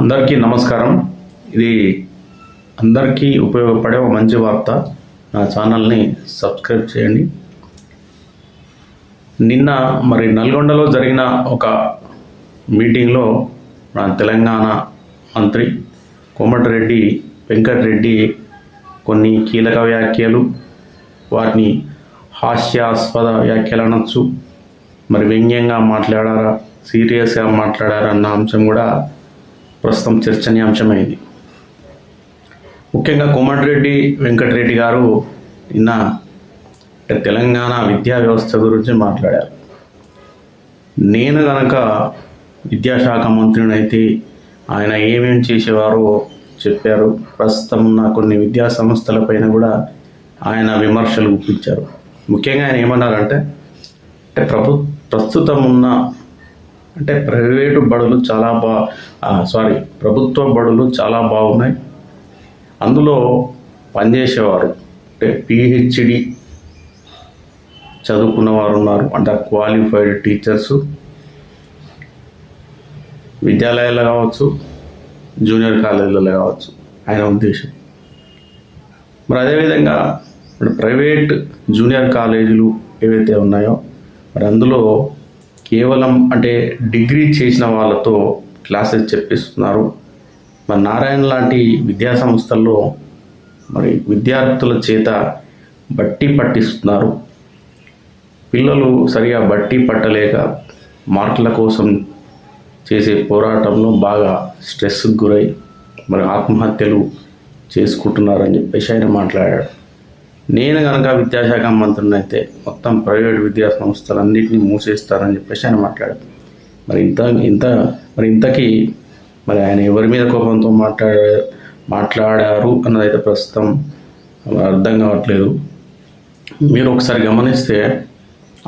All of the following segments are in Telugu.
అందరికీ నమస్కారం. ఇది అందరికీ ఉపయోగపడే ఒక మంచి వార్త. నా ఛానల్ని సబ్స్క్రైబ్ చేయండి. నిన్న నల్గొండలో జరిగిన ఒక మీటింగ్లో నా తెలంగాణ మంత్రి కోమటిరెడ్డి వెంకటరెడ్డి కొన్ని కీలక వ్యాఖ్యలు, వాటిని హాస్యాస్పద వ్యాఖ్యలు అనొచ్చు, వ్యంగ్యంగా మాట్లాడారా, సీరియస్గా మాట్లాడారా అన్న అంశం కూడా ప్రస్తుతం చర్చనీయాంశమైంది. ముఖ్యంగా కోమటిరెడ్డి వెంకటరెడ్డి గారు నిన్న తెలంగాణ విద్యా వ్యవస్థ గురించి మాట్లాడారు. నేను కనుక విద్యాశాఖ మంత్రిని అయితే ఆయన ఏమేమి చేసేవారో చెప్పారు. ప్రస్తుతం ఉన్న కొన్ని విద్యా సంస్థలపైన కూడా ఆయన విమర్శలు గుప్పించారు. ముఖ్యంగా ఆయన ఏమన్నారంటే ప్రస్తుతం ఉన్న ప్రైవేటు బడులు ప్రభుత్వ బడులు చాలా బాగున్నాయి. అందులో పనిచేసేవారు పిహెచ్డి చదువుకున్న వారు ఉన్నారు, క్వాలిఫైడ్ టీచర్సు విద్యాలయాల్లో కావచ్చు, జూనియర్ కాలేజీలలో కావచ్చు ఆయన ఉద్దేశం. అదేవిధంగా ప్రైవేట్ జూనియర్ కాలేజీలు ఏవైతే ఉన్నాయో అందులో కేవలం డిగ్రీ చేసిన వాళ్ళతో క్లాసెస్ చెప్పిస్తున్నారు. నారాయణ లాంటి విద్యా సంస్థల్లో విద్యార్థుల చేత బట్టి పట్టిస్తున్నారు. పిల్లలు సరిగా బట్టి పట్టలేక మార్కుల కోసం చేసే పోరాటంలో బాగా స్ట్రెస్కి గురై ఆత్మహత్యలు చేసుకుంటున్నారని చెప్పేసి ఆయన మాట్లాడాడు. నేను కనుక విద్యాశాఖ మంత్రిని అయితే మొత్తం ప్రైవేట్ విద్యా సంస్థలన్నింటినీ మూసేస్తారని చెప్పేసి ఆయన మాట్లాడారు. ఇంతకీ ఆయన ఎవరి మీద కోపంతో మాట్లాడారు అన్నదైతే ప్రస్తుతం అర్థం కావట్లేదు. మీరు ఒకసారి గమనిస్తే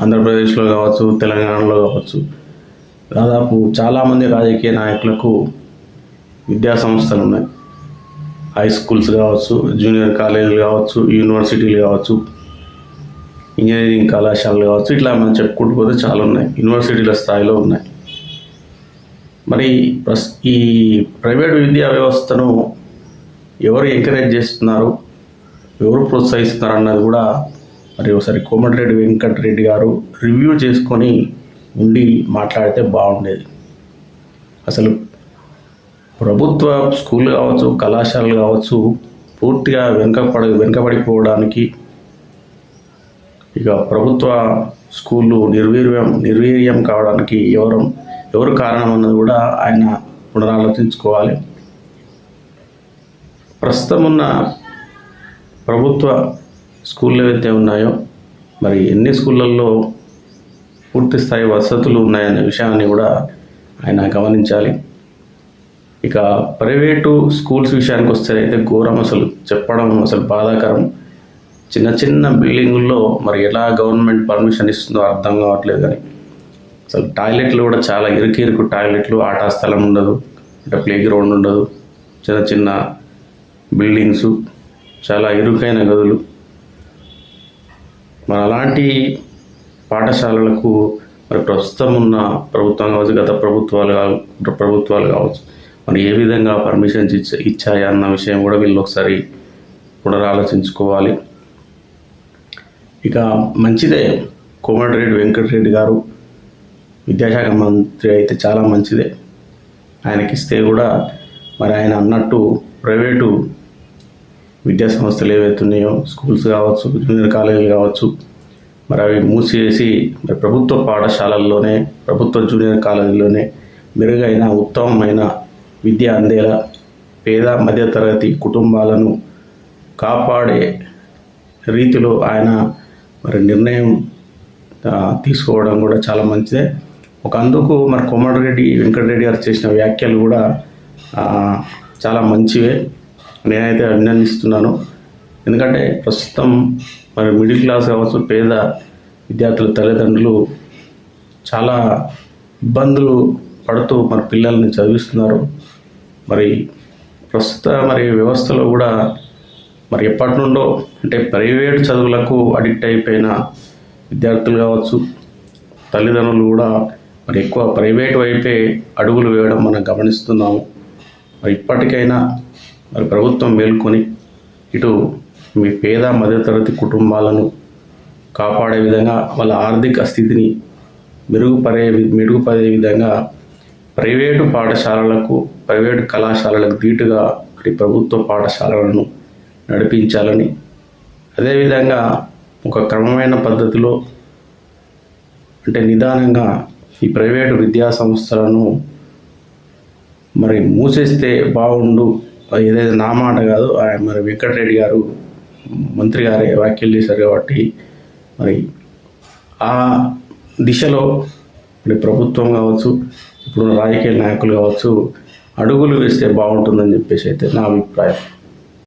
ఆంధ్రప్రదేశ్లో కావచ్చు, తెలంగాణలో కావచ్చు, దాదాపు చాలామంది రాజకీయ నాయకులకు విద్యా సంస్థలు ఉన్నాయి. హై స్కూల్స్ కావచ్చు, జూనియర్ కాలేజీలు కావచ్చు, యూనివర్సిటీలు కావచ్చు, ఇంజనీరింగ్ కళాశాలలు కావచ్చు, ఇట్లా మనం చెప్పుకుంటూ పోతే చాలా ఉన్నాయి. యూనివర్సిటీల స్థాయిలో ఉన్నాయి. ఈ ప్రైవేట్ విద్యా వ్యవస్థను ఎవరు ఎంకరేజ్ చేస్తున్నారు, ఎవరు ప్రోత్సహిస్తున్నారు అన్నది కూడా ఒకసారి కోమటిరెడ్డి వెంకటరెడ్డి గారు రివ్యూ చేసుకొని ఉండి మాట్లాడితే బాగుండేది. అసలు ప్రభుత్వ స్కూల్ కావచ్చు, కళాశాలలు కావచ్చు పూర్తిగా వెనుకబడిపోవడానికి, ఇక ప్రభుత్వ స్కూళ్ళు నిర్వీర్యం కావడానికి ఎవరు కారణం అన్నది కూడా ఆయన పునరాలోచించుకోవాలి. ప్రస్తుతం ఉన్న ప్రభుత్వ స్కూళ్ళు ఏవైతే ఉన్నాయో ఎన్ని స్కూళ్ళల్లో పూర్తి స్థాయి వసతులు ఉన్నాయనే విషయాన్ని కూడా ఆయన గమనించాలి. ఇక ప్రైవేటు స్కూల్స్ విషయానికి వస్తే అయితే ఘోరం, చెప్పడం బాధాకరం. చిన్న బిల్డింగుల్లో ఎలా గవర్నమెంట్ పర్మిషన్ ఇస్తుందో అర్థం కావట్లేదు. కానీ టాయిలెట్లు కూడా చాలా ఇరుకు టాయిలెట్లు, ఆటా స్థలం ఉండదు, ప్లే గ్రౌండ్ ఉండదు, చిన్న బిల్డింగ్స్, చాలా ఇరుకైన గదులు. అలాంటి పాఠశాలలకు ప్రస్తుతం ఉన్న ప్రభుత్వం కావచ్చు, గత ప్రభుత్వాలు కావచ్చు ఏ విధంగా పర్మిషన్స్ ఇచ్చాయా అన్న విషయం కూడా వీళ్ళు ఒకసారి పునరాలోచించుకోవాలి. ఇక మంచిదే, కోమటిరెడ్డి వెంకటరెడ్డి గారు విద్యాశాఖ మంత్రి అయితే చాలా మంచిదే. ఆయనకిస్తే కూడా ఆయన అన్నట్టు ప్రైవేటు విద్యా సంస్థలు ఏవైతే ఉన్నాయో, స్కూల్స్ కావచ్చు, జూనియర్ కాలేజీలు కావచ్చు, అవి మూసివేసి ప్రభుత్వ పాఠశాలల్లోనే, ప్రభుత్వ జూనియర్ కాలేజీలోనే మెరుగైన ఉత్తమమైన విద్య అందేలా పేద మధ్యతరగతి కుటుంబాలను కాపాడే రీతిలో ఆయన నిర్ణయం తీసుకోవడం కూడా చాలా మంచిదే. అందుకు కోమటిరెడ్డి వెంకటరెడ్డి గారు చేసిన వ్యాఖ్యలు కూడా చాలా మంచివే, నేనైతే అభినందిస్తున్నాను. ఎందుకంటే ప్రస్తుతం మిడిల్ క్లాస్ కావచ్చు, పేద విద్యార్థుల తల్లిదండ్రులు చాలా ఇబ్బందులు పడుతూ పిల్లల్ని చదివిస్తున్నారు. ప్రస్తుత వ్యవస్థలో కూడా ఎప్పటి నుండో ప్రైవేట్ చదువులకు అడిక్ట్ అయిపోయిన విద్యార్థులు కావచ్చు, తల్లిదండ్రులు కూడా ఎక్కువ ప్రైవేట్ వైపే అడుగులు వేయడం మనం గమనిస్తున్నాము. మరి ఇప్పటికైనా మరి ప్రభుత్వం మేల్కొని ఇటు మీ పేద మధ్యతరగతి కుటుంబాలను కాపాడే విధంగా వాళ్ళ ఆర్థిక స్థితిని మెరుగుపడే విధంగా ప్రైవేటు పాఠశాలలకు ప్రైవేటు కళాశాలలకు ధీటుగా మరి ప్రభుత్వ పాఠశాలలను నడిపించాలని, అదేవిధంగా ఒక క్రమమైన పద్ధతిలో అంటే నిదానంగా ఈ ప్రైవేటు విద్యా సంస్థలను మరి మూసేస్తే బాగుండు, ఏదైతే నా మాట కాదు, మరి వెంకటరెడ్డి గారు మంత్రి గారే వ్యాఖ్యలు చేశారు కాబట్టి మరి ఆ దిశలో మరి ప్రభుత్వం కావచ్చు, ఇప్పుడున్న రాజకీయ నాయకులు కావచ్చు అడుగులు వేస్తే బాగుంటుందని చెప్పేసి అయితే నా అభిప్రాయం.